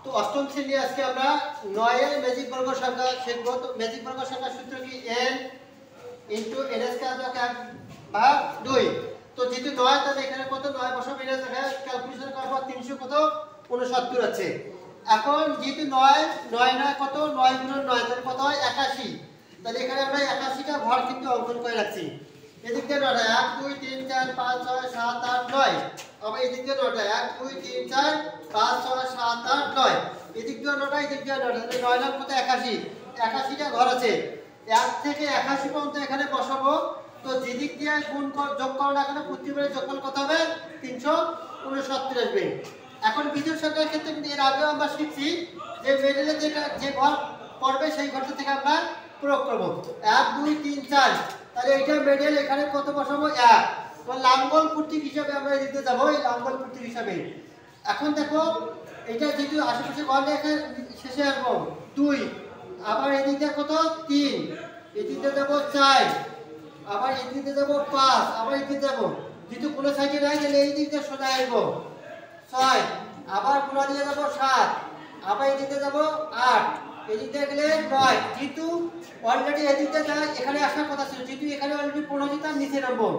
তো অষ্টম শ্রেণী আজকে আমরা 9 এর ম্যাজিক বর্গ সংখ্যা শিখব। তো ম্যাজিক বর্গ সংখ্যার সূত্র কি n * n স্কয়ার যোগ 1 ভাগ 2। তো যেহেতু 9 তাহলে এখানে কত 9 বসাবো, এটা ক্যালকুলেশন করব 300 কত 69 আছে। এখন যেহেতু 9 9 কত 9 গুণন 9 তাহলে কত হয় 81। তাহলে এখানে আমরা 81টা ঘর কিন্তু অঙ্কন করে রাখছি। এদিক দিয়ে 9টা 1 2 3 4 5 6 7 8 9। আবার এদিক দিয়ে 9টা 1 2 3 4 5 6 7 8 9। এদিক দিয়ে 9টা এদিক দিয়ে 9টা, তাহলে 9 লাখ কত 81। 81টা ঘর আছে। 1 থেকে 81 পর্যন্ত এখানে বসাবো। তো যেদিক দিয়ে গুণ যোগ করো না কেন প্রত্যেকবারে যোগফল কত হবে 369 আসবে। এখন বিজোড় সংখ্যার ক্ষেত্রে কিন্তু এর আগেও আমরা শিখছি যে মিডলে যে ঘর পড়বে সেই ঘরটা থেকে আমরা প্রয়োগ করব। 1 2 3 4, তাহলে এটা মিডল এখানে কত বসাবো 1। তো লাঙ্গল প্রতীক হিসাবে আমরা দিতে যাব, এই লাঙ্গল প্রতীক হিসাবে। এখন দেখো এটা যেহেতু আশেপাশে ঘর রেখে শেষে আসবো 2, আবার এদিকে কত 3, এদিকে যাব 4, আবার এদিকে যাব 5, আবার এদিকে যাব। যেহেতু কোনো সাইডে নাই তাহলে এই দিকে সোজা আসবো 6, আবার কোনা দিয়ে যাব 7, আবার এদিকে যাব 8, এদিকে গেলে 9। যেহেতু অলরেডি এদিকে যায় এখানে আসার কথা ছিল, যেহেতু এখানে অলরেডি 15 যেটা নিচে নামবো,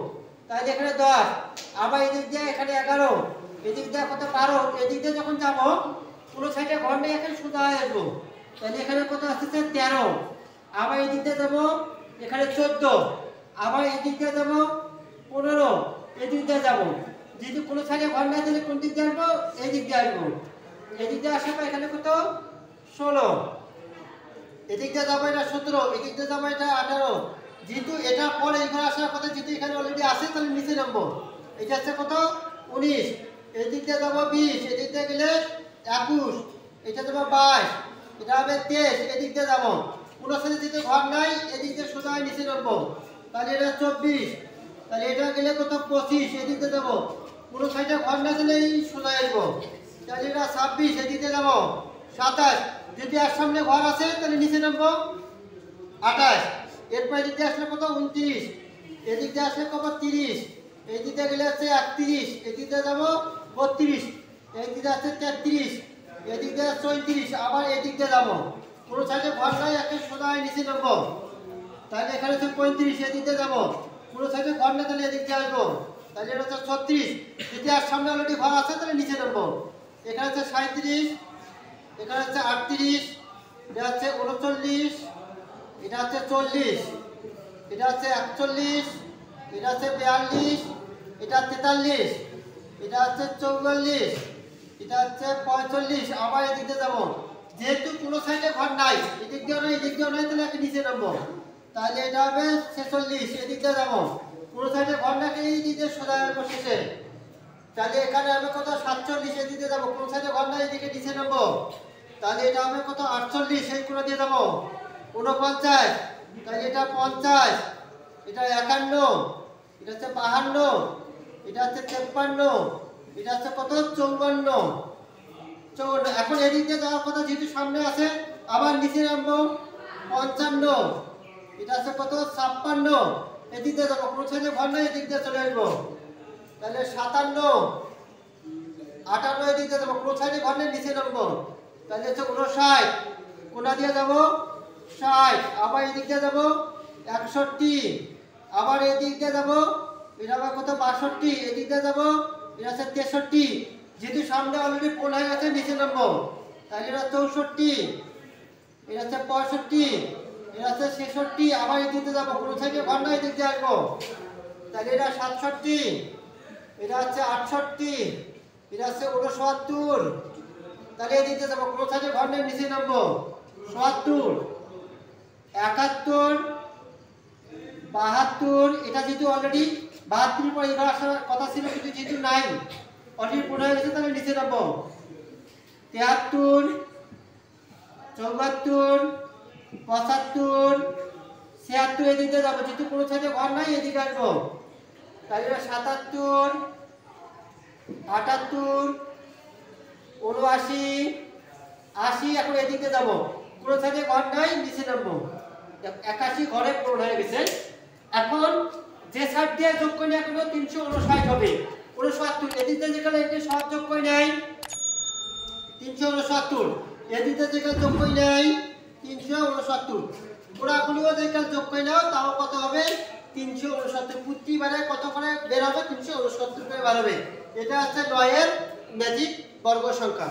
তাহলে এখানে 10, আবার এদিক দিয়ে এখানে 11, এদিক দিয়ে কত 12, এদিক দিয়ে যখন যাব কোনো সাইডে ঘর নেই এখানে সোজা আসবো, তাহলে এখানে কত আসছে 13, আবার এদিক দিয়ে যাব এখানে 14, আবার এদিক দিয়ে যাব 15, এদিক দিয়ে যাব। যেহেতু কোনো সাইডে ঘর না দিলে কোন দিক দিয়ে আসবো এই দিক দিয়ে আসবো, এদিক দিয়ে আসার পর এখানে কত 16, এদিক দিয়ে যাবো এটা 17, এদিক দিয়ে যাবো এটা 18। যেহেতু এটা পরে এইবার আসার কথা, যেহেতু এখানে অলরেডি আছে তাহলে নিচে নামবো। এটা হচ্ছে কত 19, এদিক দিয়ে যাবো 20, এদিক দিয়ে গেলে 21, এটা যাবো 22, এটা হবে 23, এদিক দিয়ে যাবো। কোনো সাইডে যেহেতু ঘর নাই এদিক দিয়ে সোজা নিচে নামবো, তাহলে এটা 24, তাহলে এটা গেলে কত 25, এদিক দিয়ে যাবো। কোনো সাইডে ঘর না দিলে এই সোজা আসবো, তাহলে এটা 26, এদিক দিয়ে যাবো 27, যদি আর সামনে ঘর আছে তাহলে নিচে নামবো 28, এরপর এদিক দিয়ে আসলে কত 29, এদিক দিয়ে আসলে কত 30, এদিক দিয়ে গেলে আছে 31, এদিক দিয়ে যাবো 32, এদিক দিয়ে আছে 33, এদিক দিয়ে 34, আবার এদিক দিয়ে যাবো। কোনো সাইডে ঘর নাই একে সোজা নিচে নামবো, তাহলে এখানে হচ্ছে 35, এদিক দিয়ে যাবো। কোনো সাইডে ঘর না তাহলে এদিক দিয়ে আসবো, তাহলে এটা হচ্ছে 36, যদি আর সামনে অলরেডি ঘর আছে তাহলে নিচে নামবো। এখানে হচ্ছে 37, এখানে হচ্ছে 38, এটা হচ্ছে 39, এটা হচ্ছে 40, এটা হচ্ছে 41, এটা হচ্ছে 42, এটা 43, এটা হচ্ছে 44, এটা হচ্ছে 45, আবার এদিকে যাব। যেহেতু কোনো সাইডে ঘর নাই এদিক দিয়ে নয় এদিক দিয়ে নয় তাহলে একটা নিচে নামবো, তাহলে এটা হবে 46, এদিক দিয়ে যাব। কোনো সাইডে ঘর না এই দিকে সোজা আসবো শেষে, তাহলে এখানে হবে কত 47, এদিকে যাব। কোন সাইডে ঘর নাই এদিকে নিচে নামবো, তাহলে এটা হবে কত 48, এই কোণা দিয়ে যাব 49, তাহলে এটা 50, এটা 51, এটা হচ্ছে 52, এটা হচ্ছে 53, এটা হচ্ছে কত 54, 54। এখন এদিক দিয়ে যাওয়ার কথা যেহেতু সামনে আছে, আবার নিচে নামবো 55, এটা হচ্ছে কত 56, এদিক দিয়ে যাবো। কোন সাইডে ঘর নাই এদিক দিয়ে চলে আসবো, তাহলে 57, 58, এদিক দিয়ে যাবো। কোনো সাইডে ঘর নেই নিচে নামবো, তাহলে হচ্ছে 59, কোনা দিয়ে যাবো 60, আবার এদিক দিয়ে যাবো 61, আবার এদিক দিয়ে যাবো এটা আবার কত 62, এদিক দিয়ে যাবো এটা হচ্ছে 63, যেহেতু সামনে অলরেডি কোন হয়ে গেছে নিচে নামবো, তাহলে এটা 64, এটা হচ্ছে 65, এটা হচ্ছে 66, আবার এদিক দিয়ে যাবো। কোনো সাইডে ঘর নাই এদিক দিয়ে আসবো, তাহলে এটা 67, এটা হচ্ছে 68, এটা হচ্ছে 69, তাহলে এদিকে যাবো। কোনো সাইডে ঘর নেই নিচে নামবো 70, 71, 72, এটা যেহেতু অলরেডি 72 পর এবার আসার কথা ছিল কিন্তু যেহেতু নাই অলরেডি 15 হয়ে গেছে তাহলে নিচে নামবো 73, 74, 75, 76, এদিকে যাবো। যেহেতু কোনো সাইডে ঘর নাই এদিকে আসবো, তাহলে 77, 78, 79, 80, এখন এদিকে যাব। কোনো সাইডে ঘর নাই নিচে নামবো 81, ঘরে পূরণ হয়ে গেছে। এখন যে সাইড দিয়ে যোগ করে এখন 359 হবে 69, এদিক দিয়ে যেখানে সব যোগ করে নাই 369 এই দুটো যেখানে যোগ কই নাই 369 পুরাগুলিও যেখানে যোগ কই নাও তাও কত হবে 369 প্রতিবারে কত করে বের হবে 369 করে বের হবে। এটা হচ্ছে 9 এর ম্যাজিক বর্গ সংখ্যা।